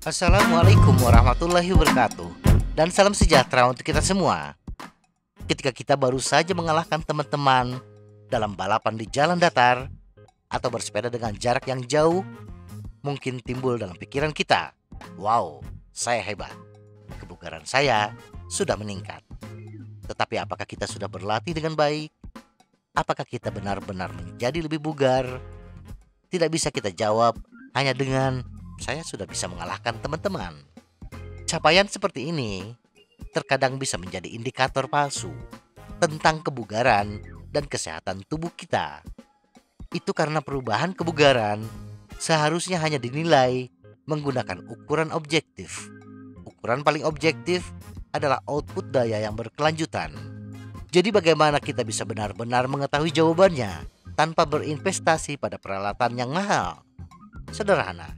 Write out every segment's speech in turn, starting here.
Assalamualaikum warahmatullahi wabarakatuh. Dan salam sejahtera untuk kita semua. Ketika kita baru saja mengalahkan teman-teman dalam balapan di jalan datar atau bersepeda dengan jarak yang jauh, mungkin timbul dalam pikiran kita, wow, saya hebat, kebugaran saya sudah meningkat. Tetapi apakah kita sudah berlatih dengan baik? Apakah kita benar-benar menjadi lebih bugar? Tidak bisa kita jawab hanya dengan saya sudah bisa mengalahkan teman-teman. Capaian seperti ini terkadang bisa menjadi indikator palsu tentang kebugaran dan kesehatan tubuh kita. Itu karena perubahan kebugaran seharusnya hanya dinilai menggunakan ukuran objektif. Ukuran paling objektif adalah output daya yang berkelanjutan. Jadi bagaimana kita bisa benar-benar mengetahui jawabannya tanpa berinvestasi pada peralatan yang mahal? Sederhana,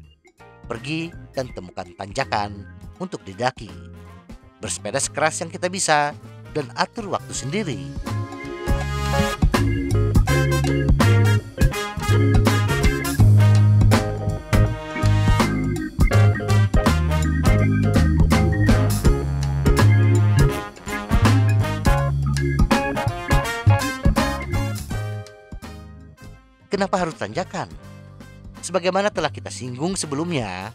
pergi dan temukan tanjakan untuk didaki. Bersepeda sekeras yang kita bisa dan atur waktu sendiri. Kenapa harus tanjakan? Sebagaimana telah kita singgung sebelumnya,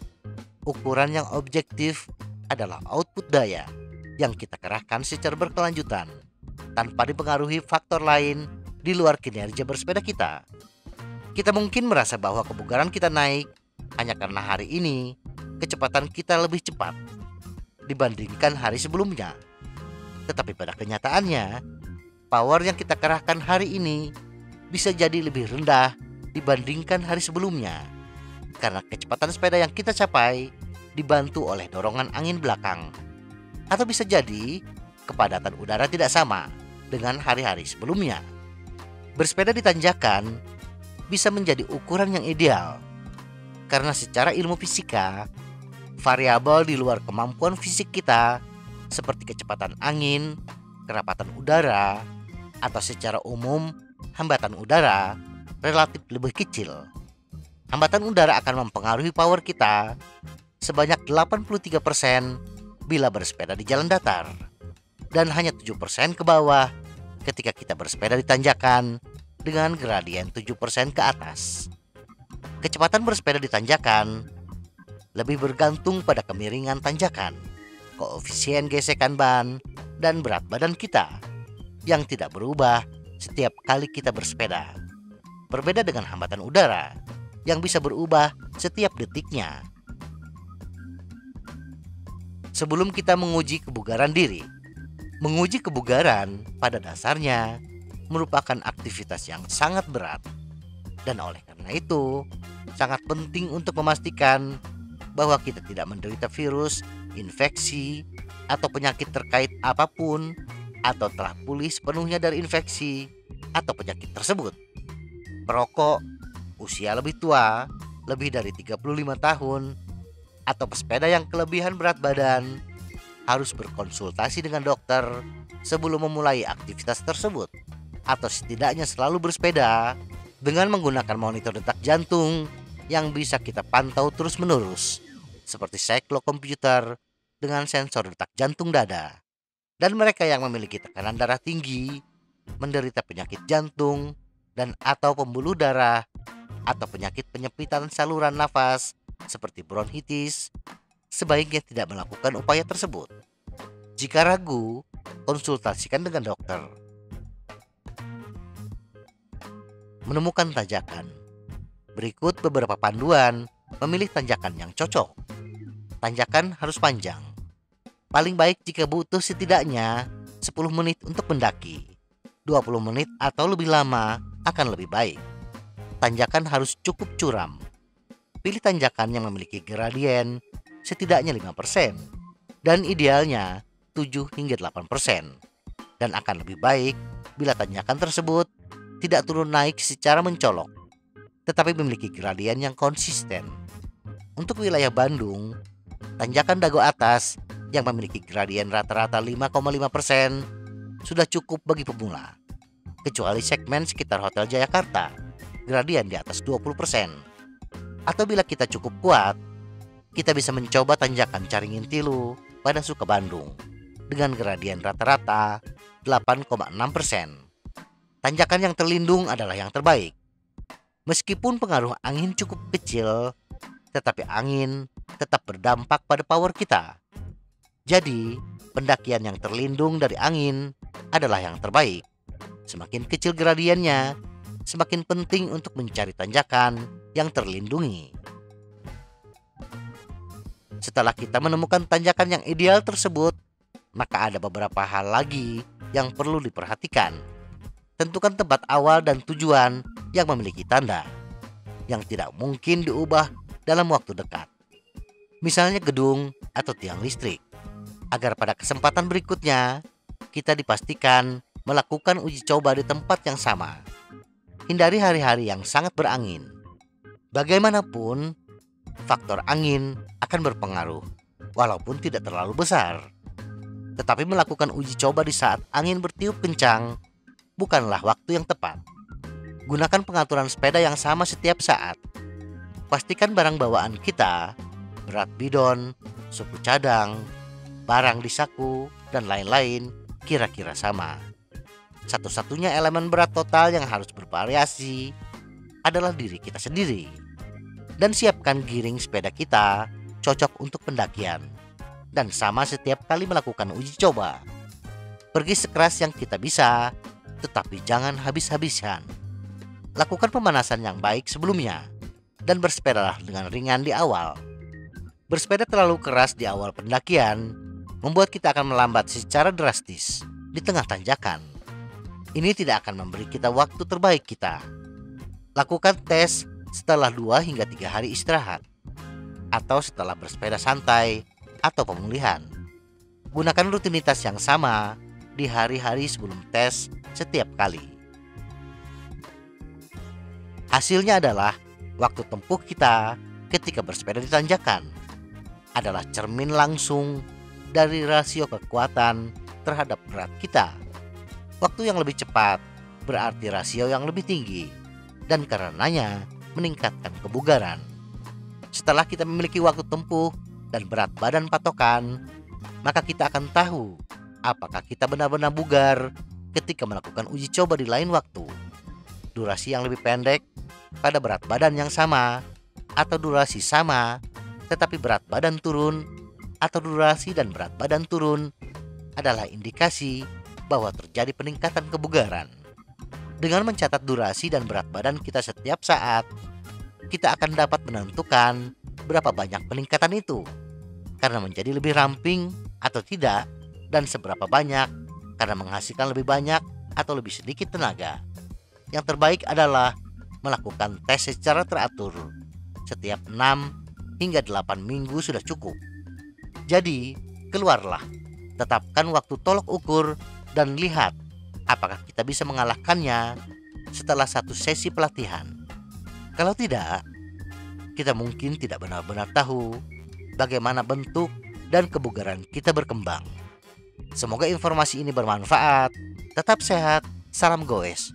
ukuran yang objektif adalah output daya yang kita kerahkan secara berkelanjutan tanpa dipengaruhi faktor lain di luar kinerja bersepeda kita. Kita mungkin merasa bahwa kebugaran kita naik hanya karena hari ini kecepatan kita lebih cepat dibandingkan hari sebelumnya. Tetapi pada kenyataannya, power yang kita kerahkan hari ini bisa jadi lebih rendah dibandingkan hari sebelumnya, karena kecepatan sepeda yang kita capai dibantu oleh dorongan angin belakang. Atau bisa jadi kepadatan udara tidak sama dengan hari-hari sebelumnya. Bersepeda di tanjakan bisa menjadi ukuran yang ideal, karena secara ilmu fisika, variabel di luar kemampuan fisik kita seperti kecepatan angin, kerapatan udara, atau secara umum hambatan udara relatif lebih kecil. Hambatan udara akan mempengaruhi power kita sebanyak 83% bila bersepeda di jalan datar, dan hanya 7% ke bawah ketika kita bersepeda di tanjakan dengan gradien 7% ke atas. Kecepatan bersepeda di tanjakan lebih bergantung pada kemiringan tanjakan, koefisien gesekan ban, dan berat badan kita yang tidak berubah setiap kali kita bersepeda. Berbeda dengan hambatan udara yang bisa berubah setiap detiknya. Sebelum kita menguji kebugaran diri, menguji kebugaran pada dasarnya merupakan aktivitas yang sangat berat. Dan oleh karena itu, sangat penting untuk memastikan bahwa kita tidak menderita virus, infeksi, atau penyakit terkait apapun, atau telah pulih sepenuhnya dari infeksi atau penyakit tersebut. Perokok, usia lebih tua, lebih dari 35 tahun, atau pesepeda yang kelebihan berat badan harus berkonsultasi dengan dokter sebelum memulai aktivitas tersebut, atau setidaknya selalu bersepeda dengan menggunakan monitor detak jantung yang bisa kita pantau terus-menerus, seperti cyclokomputer dengan sensor detak jantung dada. Dan mereka yang memiliki tekanan darah tinggi, menderita penyakit jantung, dan atau pembuluh darah, atau penyakit penyempitan saluran nafas seperti bronkitis, sebaiknya tidak melakukan upaya tersebut. Jika ragu, konsultasikan dengan dokter. Menemukan tanjakan. Berikut beberapa panduan memilih tanjakan yang cocok. Tanjakan harus panjang. Paling baik jika butuh setidaknya 10 menit untuk mendaki. 20 menit atau lebih lama akan lebih baik. Tanjakan harus cukup curam. Pilih tanjakan yang memiliki gradien setidaknya 5% dan idealnya 7 hingga 8%. Dan akan lebih baik bila tanjakan tersebut tidak turun naik secara mencolok, tetapi memiliki gradien yang konsisten. Untuk wilayah Bandung, tanjakan Dago Atas yang memiliki gradien rata-rata 5,5% sudah cukup bagi pemula, kecuali segmen sekitar Hotel Jayakarta gradien di atas 20%. Atau bila kita cukup kuat, kita bisa mencoba tanjakan Caringin Tilu pada Sukabandung dengan gradien rata-rata 8,6%. Tanjakan yang terlindung adalah yang terbaik. Meskipun pengaruh angin cukup kecil, tetapi angin tetap berdampak pada power kita. Jadi, pendakian yang terlindung dari angin adalah yang terbaik. Semakin kecil gradiennya, semakin penting untuk mencari tanjakan yang terlindungi. Setelah kita menemukan tanjakan yang ideal tersebut, maka ada beberapa hal lagi yang perlu diperhatikan. Tentukan tempat awal dan tujuan yang memiliki tanda, yang tidak mungkin diubah dalam waktu dekat. Misalnya gedung atau tiang listrik, agar pada kesempatan berikutnya kita dipastikan melakukan uji coba di tempat yang sama. Hindari hari-hari yang sangat berangin. Bagaimanapun, faktor angin akan berpengaruh, walaupun tidak terlalu besar. Tetapi melakukan uji coba di saat angin bertiup kencang bukanlah waktu yang tepat. Gunakan pengaturan sepeda yang sama setiap saat. Pastikan barang bawaan kita, berat bidon, suku cadang, barang di saku, dan lain-lain kira-kira sama. Satu-satunya elemen berat total yang harus bervariasi adalah diri kita sendiri. Dan siapkan giring sepeda kita cocok untuk pendakian. Dan sama setiap kali melakukan uji coba. Pergi sekeras yang kita bisa, tetapi jangan habis-habisan. Lakukan pemanasan yang baik sebelumnya, dan bersepedalah dengan ringan di awal. Bersepeda terlalu keras di awal pendakian membuat kita akan melambat secara drastis di tengah tanjakan. Ini tidak akan memberi kita waktu terbaik kita. Lakukan tes setelah 2 hingga 3 hari istirahat, atau setelah bersepeda santai atau pemulihan. Gunakan rutinitas yang sama di hari-hari sebelum tes setiap kali. Hasilnya adalah waktu tempuh kita ketika bersepeda di tanjakan adalah cermin langsung dari rasio kekuatan terhadap berat kita. Waktu yang lebih cepat berarti rasio yang lebih tinggi dan karenanya meningkatkan kebugaran. Setelah kita memiliki waktu tempuh dan berat badan patokan, maka kita akan tahu apakah kita benar-benar bugar ketika melakukan uji coba di lain waktu. Durasi yang lebih pendek pada berat badan yang sama, atau durasi sama tetapi berat badan turun, atau durasi dan berat badan turun adalah indikasi bahwa terjadi peningkatan kebugaran. Dengan mencatat durasi dan berat badan kita setiap saat, kita akan dapat menentukan berapa banyak peningkatan itu, karena menjadi lebih ramping atau tidak, dan seberapa banyak karena menghasilkan lebih banyak atau lebih sedikit tenaga. Yang terbaik adalah melakukan tes secara teratur. Setiap 6 hingga 8 minggu sudah cukup. Jadi, keluarlah, tetapkan waktu tolok ukur dan lihat apakah kita bisa mengalahkannya setelah satu sesi pelatihan. Kalau tidak, kita mungkin tidak benar-benar tahu bagaimana bentuk dan kebugaran kita berkembang. Semoga informasi ini bermanfaat. Tetap sehat, salam goes.